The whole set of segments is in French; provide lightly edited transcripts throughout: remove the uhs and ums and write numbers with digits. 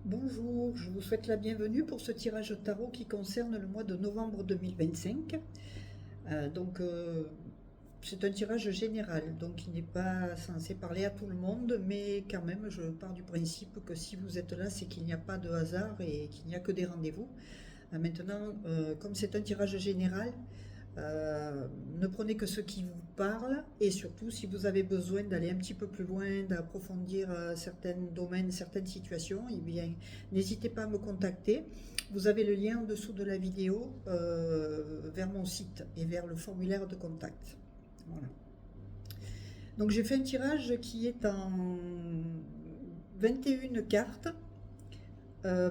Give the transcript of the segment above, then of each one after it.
Bonjour, je vous souhaite la bienvenue pour ce tirage tarot qui concerne le mois de novembre 2025. C'est un tirage général, donc il n'est pas censé parler à tout le monde, mais quand même, je pars du principe que si vous êtes là, c'est qu'il n'y a pas de hasard et qu'il n'y a que des rendez-vous. Comme c'est un tirage général, ne prenez que ce qui vous parle et surtout si vous avez besoin d'aller un petit peu plus loin, d'approfondir certains domaines, certaines situations, eh bien n'hésitez pas à me contacter. Vous avez le lien en dessous de la vidéo vers mon site et vers le formulaire de contact. Voilà. Donc j'ai fait un tirage qui est en 21 cartes,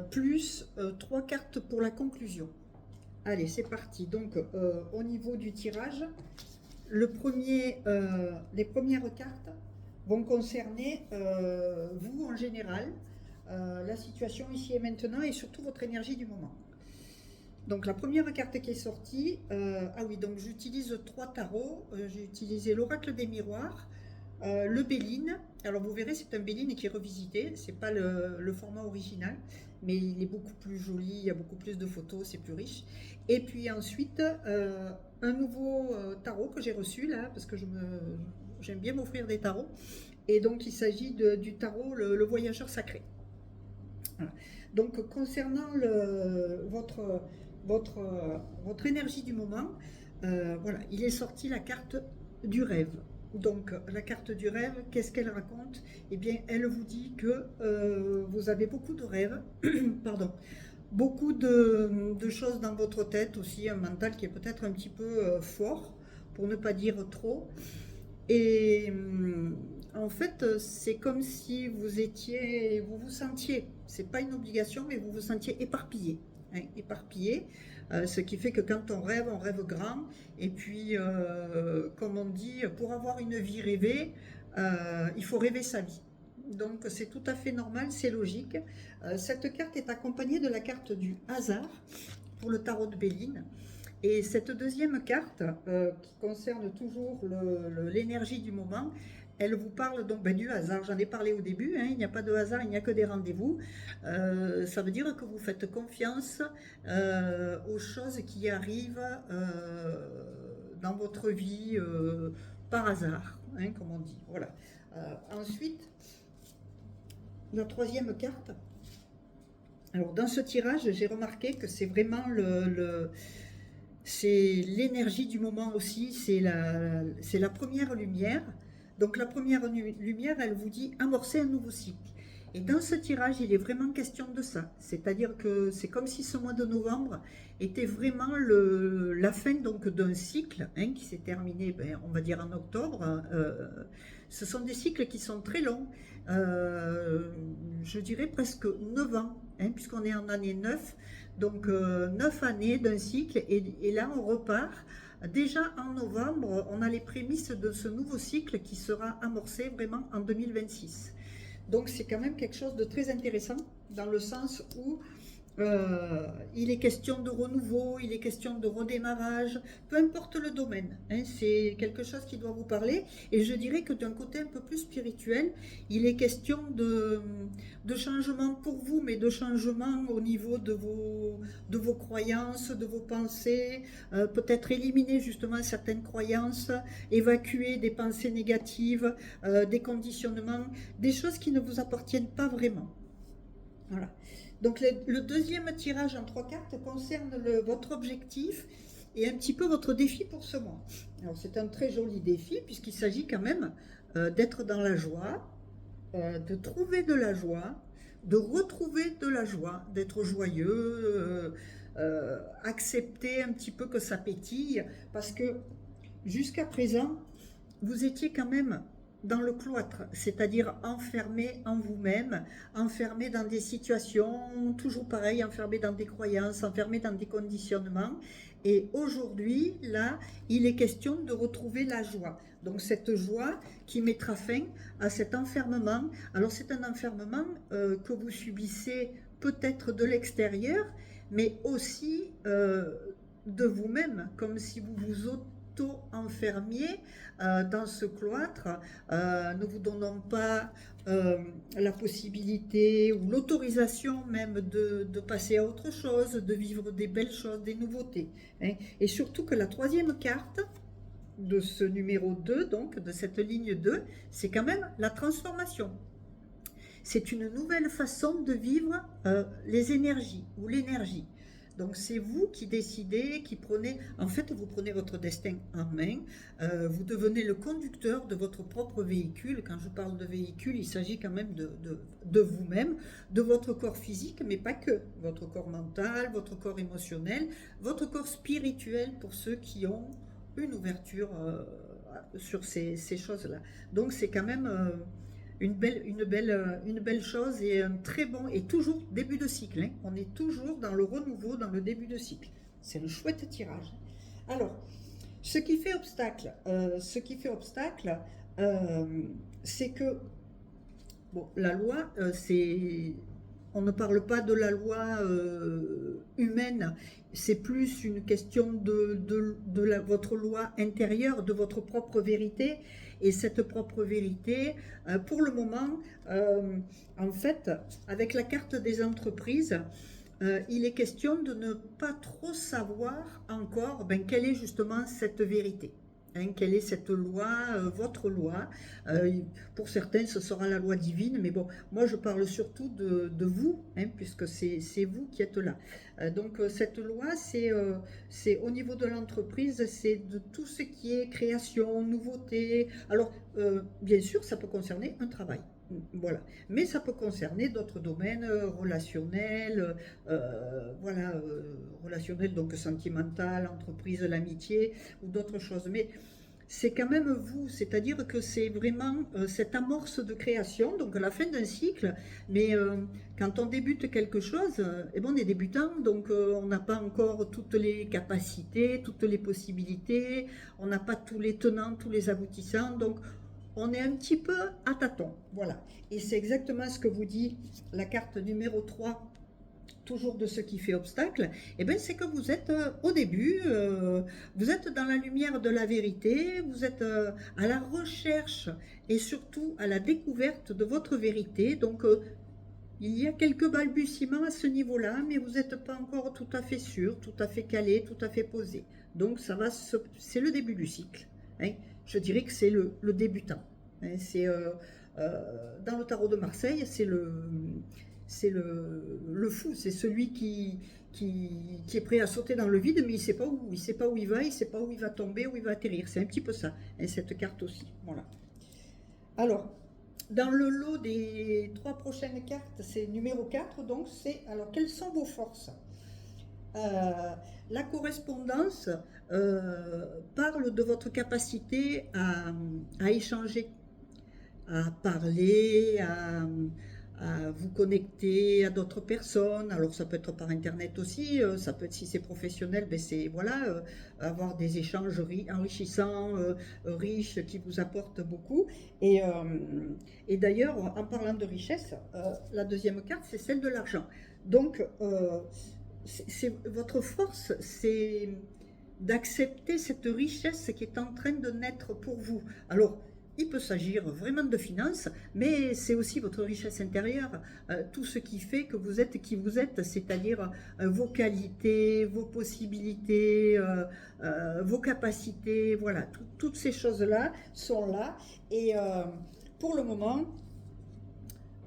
plus 3 cartes pour la conclusion. Allez, c'est parti. Donc, au niveau du tirage, les premières cartes vont concerner vous en général, la situation ici et maintenant et surtout votre énergie du moment. Donc, la première carte qui est sortie, donc j'utilise 3 tarots. J'ai utilisé l'oracle des miroirs, le Béline. Alors vous verrez, c'est un Béline qui est revisité, c'est pas le format original, mais il est beaucoup plus joli, il y a beaucoup plus de photos, c'est plus riche. Et puis ensuite, un nouveau tarot que j'ai reçu là, parce que j'aime bien m'offrir des tarots. Et donc il s'agit du tarot le voyageur sacré. Voilà. Donc concernant votre énergie du moment, voilà, il est sorti la carte du rêve. Donc la carte du rêve, qu'est-ce qu'elle raconte? Eh bien, elle vous dit que vous avez beaucoup de rêves, pardon, beaucoup de choses dans votre tête, aussi un mental qui est peut-être un petit peu fort, pour ne pas dire trop. Et en fait, c'est comme si vous vous sentiez, c'est pas une obligation, mais vous vous sentiez éparpillé, hein, éparpillé. Ce qui fait que quand on rêve grand. Et puis, comme on dit, pour avoir une vie rêvée, il faut rêver sa vie. Donc c'est tout à fait normal, c'est logique. Cette carte est accompagnée de la carte du hasard pour le tarot de Béline. Et cette deuxième carte, qui concerne toujours l'énergie du moment, elle vous parle donc du hasard. J'en ai parlé au début, hein, il n'y a pas de hasard, il n'y a que des rendez-vous. Ça veut dire que vous faites confiance aux choses qui arrivent dans votre vie par hasard, hein, comme on dit. Voilà. Ensuite, la troisième carte. Alors, dans ce tirage, j'ai remarqué que c'est vraiment c'est l'énergie du moment aussi, c'est la première lumière. Donc la première lumière, elle vous dit amorcer un nouveau cycle. Et dans ce tirage, il est vraiment question de ça. C'est-à-dire que c'est comme si ce mois de novembre était vraiment la fin donc d'un cycle, hein, qui s'est terminé, on va dire en octobre. Ce sont des cycles qui sont très longs, je dirais presque 9 ans, hein, puisqu'on est en année 9. Donc 9 années d'un cycle et là on repart. Déjà en novembre, on a les prémices de ce nouveau cycle qui sera amorcé vraiment en 2026. Donc c'est quand même quelque chose de très intéressant dans le sens où il est question de renouveau, il est question de redémarrage, peu importe le domaine, hein, c'est quelque chose qui doit vous parler. Et je dirais que d'un côté un peu plus spirituel, il est question de changement pour vous, mais de changement au niveau de vos croyances, de vos pensées, peut-être éliminer justement certaines croyances, évacuer des pensées négatives, des conditionnements, des choses qui ne vous appartiennent pas vraiment. Voilà. Donc le deuxième tirage en 3 cartes concerne votre objectif et un petit peu votre défi pour ce mois. Alors c'est un très joli défi puisqu'il s'agit quand même d'être dans la joie, de trouver de la joie, de retrouver de la joie, d'être joyeux, accepter un petit peu que ça pétille parce que jusqu'à présent, vous étiez quand même dans le cloître, c'est-à-dire enfermé en vous-même, enfermé dans des situations toujours pareilles, enfermé dans des croyances, enfermé dans des conditionnements. Et aujourd'hui, là, il est question de retrouver la joie. Donc cette joie qui mettra fin à cet enfermement. Alors c'est un enfermement que vous subissez peut-être de l'extérieur, mais aussi de vous-même, comme si vous vous auto-enfermiez dans ce cloître. Ne vous donnons pas la possibilité ou l'autorisation même de passer à autre chose, de vivre des belles choses, des nouveautés. Hein. Et surtout que la troisième carte de ce numéro 2, donc de cette ligne 2, c'est quand même la transformation. C'est une nouvelle façon de vivre les énergies ou l'énergie. Donc c'est vous qui décidez, qui prenez, en fait vous prenez votre destin en main, vous devenez le conducteur de votre propre véhicule. Quand je parle de véhicule, il s'agit quand même de vous-même, de votre corps physique, mais pas que, votre corps mental, votre corps émotionnel, votre corps spirituel pour ceux qui ont une ouverture sur ces choses-là. Donc c'est quand même une belle chose et un très bon, et toujours début de cycle. Hein. On est toujours dans le renouveau, dans le début de cycle. C'est un chouette tirage. Alors, ce qui fait obstacle, c'est que bon, la loi, on ne parle pas de la loi humaine, c'est plus une question de votre loi intérieure, de votre propre vérité. Et cette propre vérité, pour le moment, en fait, avec la carte des entreprises, il est question de ne pas trop savoir encore quelle est justement cette vérité. Hein, quelle est cette loi, votre loi. Pour certains, ce sera la loi divine, mais bon, moi je parle surtout de vous, hein, puisque c'est vous qui êtes là. Donc cette loi, c'est au niveau de l'entreprise, c'est de tout ce qui est création, nouveauté. Alors, bien sûr, ça peut concerner un travail. Voilà, mais ça peut concerner d'autres domaines relationnels, relationnels, donc sentimental, entreprise, l'amitié ou d'autres choses. Mais c'est quand même vous, c'est-à-dire que c'est vraiment cette amorce de création, donc la fin d'un cycle, mais quand on débute quelque chose, on est débutant, donc on n'a pas encore toutes les capacités, toutes les possibilités, on n'a pas tous les tenants, tous les aboutissants, donc on est un petit peu à tâtons, voilà. Et c'est exactement ce que vous dit la carte numéro 3, toujours de ce qui fait obstacle, c'est que vous êtes au début, vous êtes dans la lumière de la vérité, vous êtes à la recherche et surtout à la découverte de votre vérité, donc il y a quelques balbutiements à ce niveau-là, mais vous n'êtes pas encore tout à fait sûr, tout à fait calé, tout à fait posé. Donc c'est le début du cycle. Hein. Je dirais que c'est le débutant. Hein. C'est dans le tarot de Marseille, c'est le fou, c'est celui qui est prêt à sauter dans le vide, mais il sait pas où il va, il sait pas où il va tomber, où il va atterrir. C'est un petit peu ça, hein, cette carte aussi. Voilà. Alors, dans le lot des 3 prochaines cartes, c'est numéro 4, donc c'est, alors quelles sont vos forces? La correspondance parle de votre capacité à échanger, à parler, à vous connecter à d'autres personnes. Alors ça peut être par internet aussi, ça peut être, si c'est professionnel, c'est voilà, avoir des échanges enrichissants, riches, qui vous apportent beaucoup. Et d'ailleurs, en parlant de richesse, la deuxième carte, c'est celle de l'argent. Donc votre force, c'est d'accepter cette richesse qui est en train de naître pour vous. Alors, il peut s'agir vraiment de finances, mais c'est aussi votre richesse intérieure, tout ce qui fait que vous êtes qui vous êtes, c'est-à-dire vos qualités, vos possibilités, vos capacités, voilà, toutes ces choses-là sont là. Et pour le moment,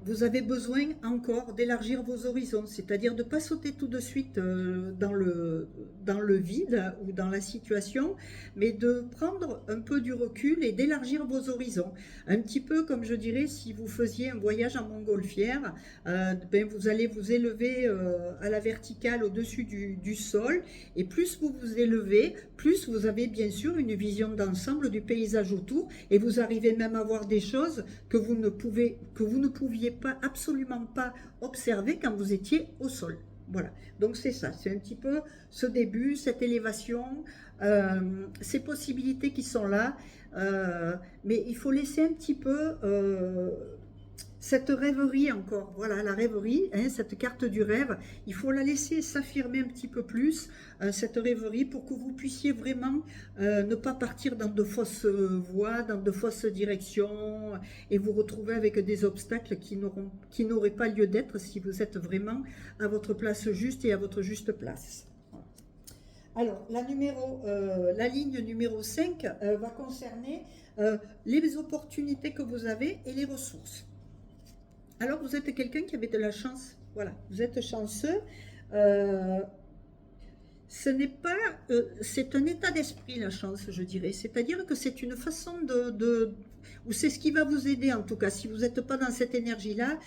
vous avez besoin encore d'élargir vos horizons, c'est-à-dire de ne pas sauter tout de suite dans le vide ou dans la situation, mais de prendre un peu du recul et d'élargir vos horizons. Un petit peu comme je dirais si vous faisiez un voyage en montgolfière, vous allez vous élever à la verticale au-dessus du sol, et plus vous vous élevez, plus vous avez bien sûr une vision d'ensemble du paysage autour, et vous arrivez même à voir des choses que vous ne pouviez absolument pas observer quand vous étiez au sol. Voilà, donc c'est ça, c'est un petit peu ce début, cette élévation, ces possibilités qui sont là, mais il faut laisser un petit peu cette rêverie encore, voilà la rêverie, hein, cette carte du rêve, il faut la laisser s'affirmer un petit peu plus, cette rêverie, pour que vous puissiez vraiment ne pas partir dans de fausses voies, dans de fausses directions, et vous retrouver avec des obstacles qui n'auraient pas lieu d'être si vous êtes vraiment à votre place juste et à votre juste place. Alors, la ligne numéro 5 va concerner les opportunités que vous avez et les ressources. Alors, vous êtes quelqu'un qui avait de la chance. Voilà, vous êtes chanceux. Ce n'est pas, c'est un état d'esprit, la chance, je dirais. C'est-à-dire que c'est une façon ou c'est ce qui va vous aider en tout cas. Si vous n'êtes pas dans cette énergie-là,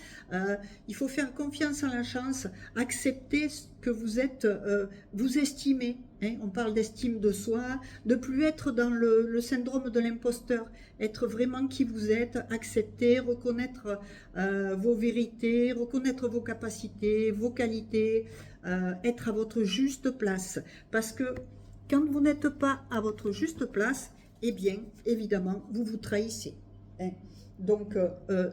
il faut faire confiance en la chance, accepter ce que vous êtes, vous estimer. Hein, on parle d'estime de soi, de plus être dans le syndrome de l'imposteur, être vraiment qui vous êtes, accepter, reconnaître vos vérités, reconnaître vos capacités, vos qualités, être à votre juste place. Parce que quand vous n'êtes pas à votre juste place, eh bien, évidemment, vous vous trahissez. Hein. Donc,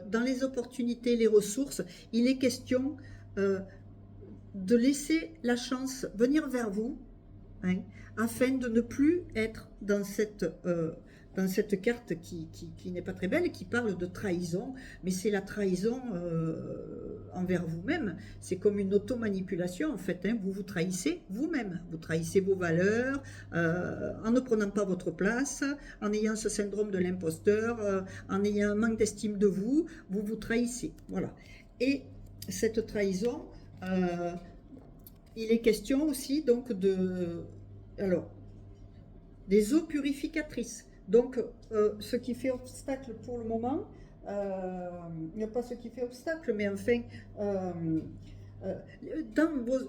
dans les opportunités, les ressources, il est question de laisser la chance venir vers vous, hein, afin de ne plus être dans cette carte qui n'est pas très belle, qui parle de trahison, mais c'est la trahison envers vous-même. C'est comme une automanipulation en fait, hein. Vous vous trahissez vous-même, vous trahissez vos valeurs, en ne prenant pas votre place, en ayant ce syndrome de l'imposteur, en ayant un manque d'estime de vous, vous vous trahissez. Voilà. Et cette trahison, il est question aussi donc des eaux purificatrices. Donc, ce qui fait obstacle pour le moment, il n'y a pas ce qui fait obstacle, mais enfin,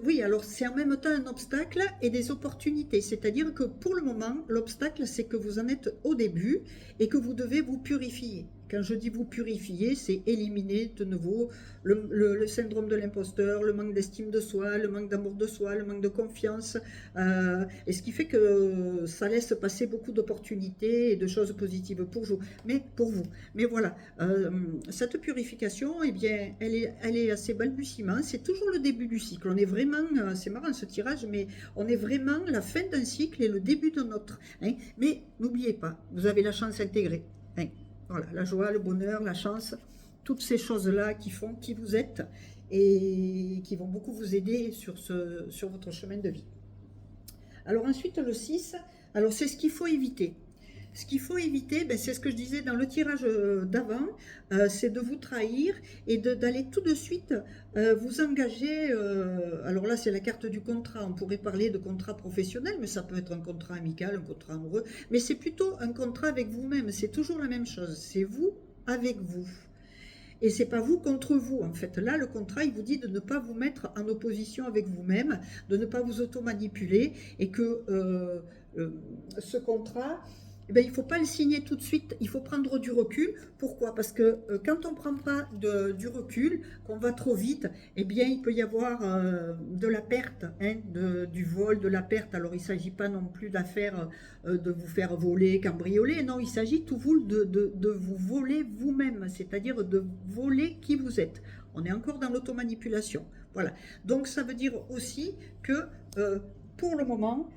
oui, alors c'est en même temps un obstacle et des opportunités. C'est-à-dire que pour le moment, l'obstacle, c'est que vous en êtes au début et que vous devez vous purifier. Quand je dis vous purifier, c'est éliminer de nouveau le syndrome de l'imposteur, le manque d'estime de soi, le manque d'amour de soi, le manque de confiance. Et ce qui fait que ça laisse passer beaucoup d'opportunités et de choses positives pour vous. Mais voilà, cette purification, eh bien, elle est assez balbutiement. C'est toujours le début du cycle. On est vraiment, c'est marrant ce tirage, mais on est vraiment la fin d'un cycle et le début d'un autre. Hein. Mais n'oubliez pas, vous avez la chance intégrée. Hein. Voilà, la joie, le bonheur, la chance, toutes ces choses-là qui font qui vous êtes et qui vont beaucoup vous aider sur votre chemin de vie. Alors ensuite, le 6, alors c'est ce qu'il faut éviter. Ce qu'il faut éviter, ben, c'est ce que je disais dans le tirage d'avant, c'est de vous trahir et d'aller tout de suite vous engager. Alors là, c'est la carte du contrat. On pourrait parler de contrat professionnel, mais ça peut être un contrat amical, un contrat amoureux. Mais c'est plutôt un contrat avec vous-même. C'est toujours la même chose. C'est vous avec vous. Et c'est pas vous contre vous, en fait. Là, le contrat, il vous dit de ne pas vous mettre en opposition avec vous-même, de ne pas vous auto-manipuler, et que ce contrat, eh bien, il ne faut pas le signer tout de suite, il faut prendre du recul. Pourquoi? Parce que quand on ne prend pas du recul, qu'on va trop vite, eh bien, il peut y avoir de la perte, hein, du vol, de la perte. Alors, il ne s'agit pas non plus d'affaire de vous faire voler, cambrioler. Non, il s'agit tout de vous voler vous-même, c'est-à-dire de voler qui vous êtes. On est encore dans l'automanipulation. Voilà. Donc, ça veut dire aussi que pour le moment,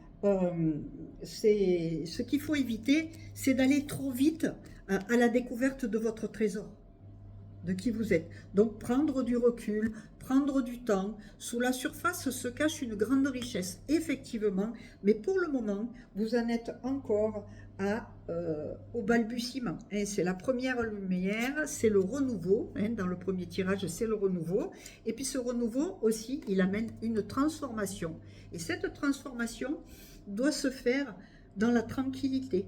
ce qu'il faut éviter, c'est d'aller trop vite à la découverte de votre trésor, de qui vous êtes. Donc prendre du recul, prendre du temps. Sous la surface se cache une grande richesse, effectivement, mais pour le moment, vous en êtes encore au balbutiement. Hein, c'est la première lumière, c'est le renouveau. Hein, dans le premier tirage, c'est le renouveau. Et puis ce renouveau aussi, il amène une transformation. Et cette transformation doit se faire dans la tranquillité,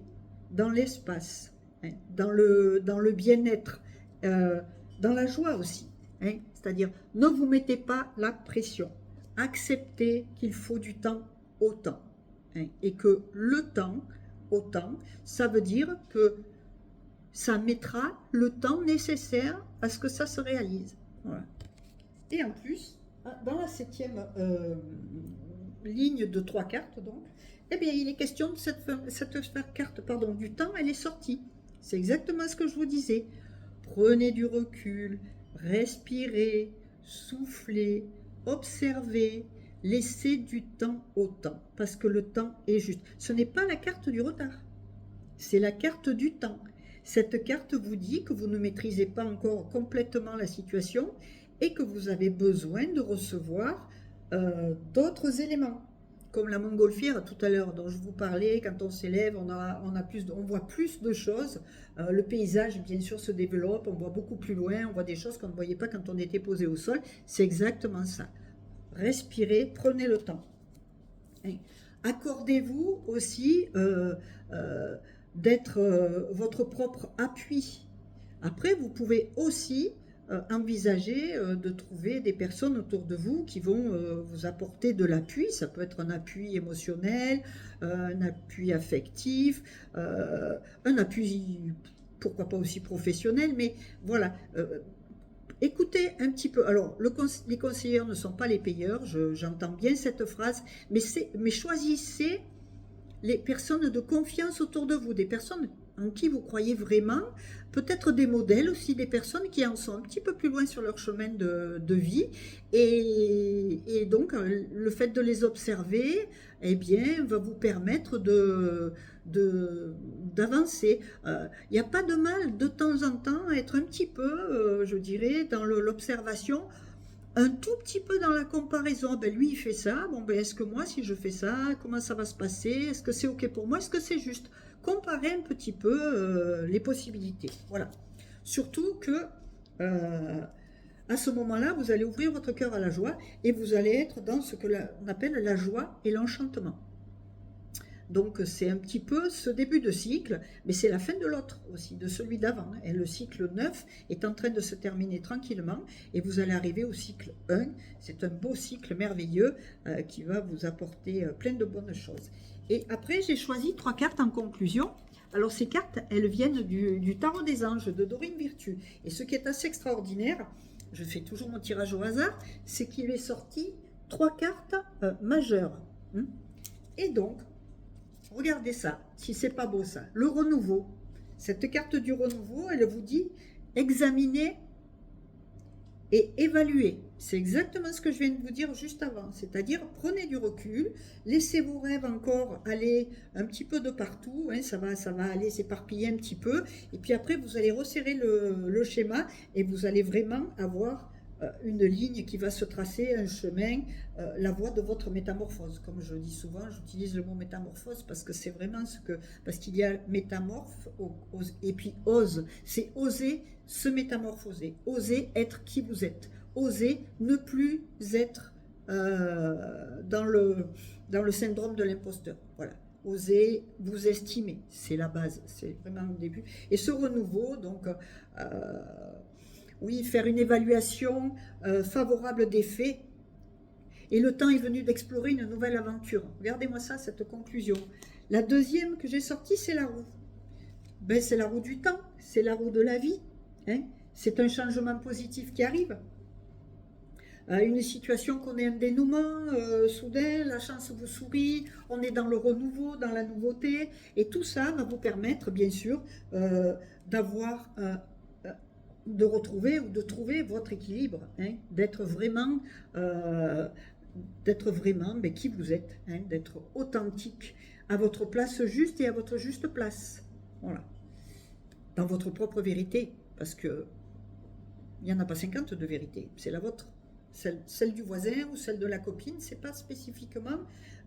dans l'espace, hein, dans le bien-être, dans la joie aussi. Hein, c'est-à-dire, ne vous mettez pas la pression. Acceptez qu'il faut du temps au temps. Hein, et que le temps au temps, ça veut dire que ça mettra le temps nécessaire à ce que ça se réalise. Voilà. Et en plus, dans la 7e ligne de 3 cartes, donc, eh bien, il est question de cette carte du temps, elle est sortie. C'est exactement ce que je vous disais. Prenez du recul, respirez, soufflez, observez, laissez du temps au temps, parce que le temps est juste. Ce n'est pas la carte du retard, c'est la carte du temps. Cette carte vous dit que vous ne maîtrisez pas encore complètement la situation et que vous avez besoin de recevoir d'autres éléments. Comme la montgolfière tout à l'heure dont je vous parlais, quand on s'élève, on voit plus de choses. Le paysage, bien sûr, se développe, on voit beaucoup plus loin, on voit des choses qu'on ne voyait pas quand on était posé au sol. C'est exactement ça. Respirez, prenez le temps. Accordez-vous aussi d'être votre propre appui. Après, vous pouvez aussi envisager de trouver des personnes autour de vous qui vont vous apporter de l'appui. Ça peut être un appui émotionnel, un appui affectif, un appui, pourquoi pas aussi professionnel, mais voilà. Écoutez un petit peu. Alors, les conseillers ne sont pas les payeurs, j'entends bien cette phrase, mais choisissez les personnes de confiance autour de vous, des personnes en qui vous croyez vraiment, peut-être des modèles aussi, des personnes qui en sont un petit peu plus loin sur leur chemin de vie, et donc le fait de les observer, eh bien, va vous permettre d'avancer. Il n'y a pas de mal de temps en temps à être un petit peu, je dirais, dans l'observation, un tout petit peu dans la comparaison. Ben lui il fait ça, bon ben est-ce que moi si je fais ça, comment ça va se passer, est-ce que c'est ok pour moi, est-ce que c'est juste, comparer un petit peu les possibilités, voilà. Surtout que à ce moment-là vous allez ouvrir votre cœur à la joie et vous allez être dans ce que l'on appelle la joie et l'enchantement. Donc c'est un petit peu ce début de cycle, mais c'est la fin de l'autre aussi, de celui d'avant. Et le cycle 9 est en train de se terminer tranquillement et vous allez arriver au cycle 1. C'est un beau cycle merveilleux qui va vous apporter plein de bonnes choses. Et après, j'ai choisi 3 cartes en conclusion. Alors ces cartes, elles viennent du Tarot des Anges de Dorine Virtue. Et ce qui est assez extraordinaire, je fais toujours mon tirage au hasard, c'est qu'il est sorti 3 cartes majeures. Et donc, regardez ça, si c'est pas beau ça. Le renouveau. Cette carte du renouveau, elle vous dit examiner et évaluer. C'est exactement ce que je viens de vous dire juste avant. C'est-à-dire, prenez du recul, laissez vos rêves encore aller un petit peu de partout. Hein, ça va aller s'éparpiller un petit peu. Et puis après, vous allez resserrer le schéma et vous allez vraiment avoir une ligne qui va se tracer, un chemin, la voie de votre métamorphose. Comme je dis souvent, j'utilise le mot métamorphose parce que c'est vraiment parce qu'il y a métamorphe et puis ose. C'est oser se métamorphoser, oser être qui vous êtes, oser ne plus être dans le syndrome de l'imposteur. Voilà. Oser vous estimer, c'est la base, c'est vraiment le début. Et ce renouveau, donc, oui, faire une évaluation favorable des faits. Et le temps est venu d'explorer une nouvelle aventure. Regardez-moi ça, cette conclusion. La deuxième que j'ai sortie, c'est la roue. Ben, c'est la roue du temps, c'est la roue de la vie. Hein, c'est un changement positif qui arrive. Une situation qu'on est un dénouement, soudain, la chance vous sourit, on est dans le renouveau, dans la nouveauté. Et tout ça va vous permettre, bien sûr, d'avoir... de retrouver ou de trouver votre équilibre, hein, d'être vraiment mais qui vous êtes, hein, d'être authentique à votre place juste et à votre juste place, voilà, dans votre propre vérité, parce que il n'y en a pas 50 de vérité, c'est la vôtre, celle du voisin ou celle de la copine, c'est pas spécifiquement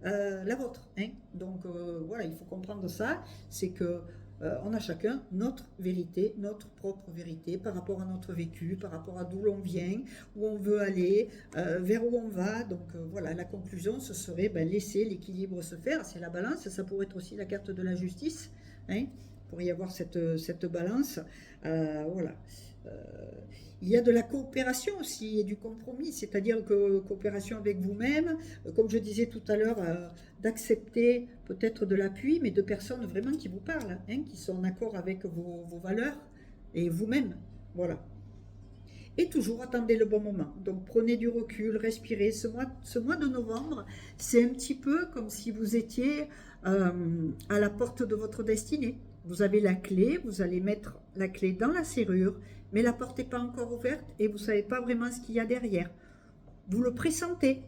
la vôtre, hein. Donc voilà, il faut comprendre ça, c'est que on a chacun notre vérité, notre propre vérité par rapport à notre vécu, par rapport à d'où l'on vient, où on veut aller, vers où on va. Donc voilà, la conclusion, ce serait laisser l'équilibre se faire. C'est la balance, ça pourrait être aussi la carte de la justice. Hein, il pourrait y avoir cette balance. Voilà. Il y a de la coopération aussi et du compromis, c'est-à-dire que coopération avec vous-même, comme je disais tout à l'heure, d'accepter peut-être de l'appui, mais de personnes vraiment qui vous parlent, hein, qui sont en accord avec vos valeurs et vous-même. Voilà. Et toujours attendez le bon moment. Donc prenez du recul, respirez. Ce mois de novembre, c'est un petit peu comme si vous étiez à la porte de votre destinée. Vous avez la clé, vous allez mettre la clé dans la serrure mais la porte n'est pas encore ouverte et vous ne savez pas vraiment ce qu'il y a derrière. Vous le pressentez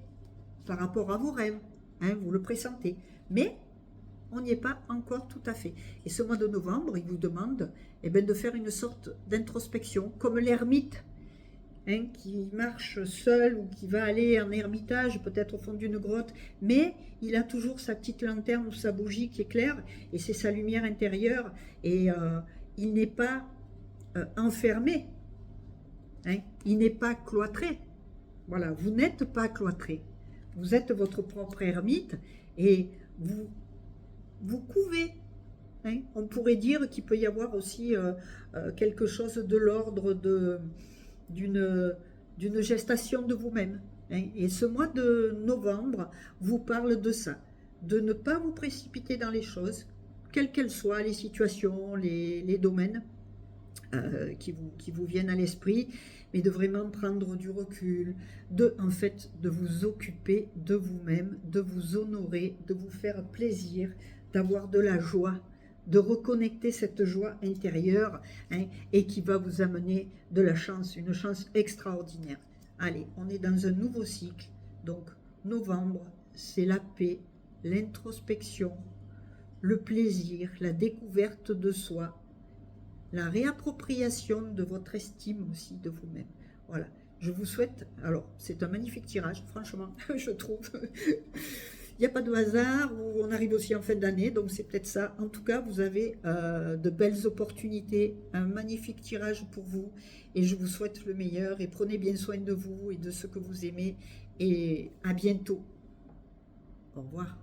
par rapport à vos rêves, hein, vous le pressentez, mais on n'y est pas encore tout à fait. Et ce mois de novembre, il vous demande de faire une sorte d'introspection, comme l'ermite, hein, qui marche seul ou qui va aller en ermitage, peut-être au fond d'une grotte, mais il a toujours sa petite lanterne ou sa bougie qui éclaire, et c'est sa lumière intérieure, et il n'est pas enfermé, hein, il n'est pas cloîtré. Voilà, vous n'êtes pas cloîtré, vous êtes votre propre ermite, et vous couvez. Hein. On pourrait dire qu'il peut y avoir aussi quelque chose de l'ordre d'une gestation de vous-même. Hein. Et ce mois de novembre vous parle de ça, de ne pas vous précipiter dans les choses, quelles qu'elles soient, les situations, les domaines qui vous viennent à l'esprit, mais de vraiment prendre du recul, en fait, de vous occuper de vous-même, de vous honorer, de vous faire plaisir, d'avoir de la joie, de reconnecter cette joie intérieure, hein, et qui va vous amener de la chance, une chance extraordinaire. Allez, on est dans un nouveau cycle, donc novembre, c'est la paix, l'introspection, le plaisir, la découverte de soi, la réappropriation de votre estime aussi de vous-même. Voilà, je vous souhaite, alors c'est un magnifique tirage, franchement, je trouve. Il n'y a pas de hasard, on arrive aussi en fin d'année, donc c'est peut-être ça. En tout cas, vous avez de belles opportunités, un magnifique tirage pour vous, et je vous souhaite le meilleur, et prenez bien soin de vous et de ce que vous aimez, et à bientôt. Au revoir.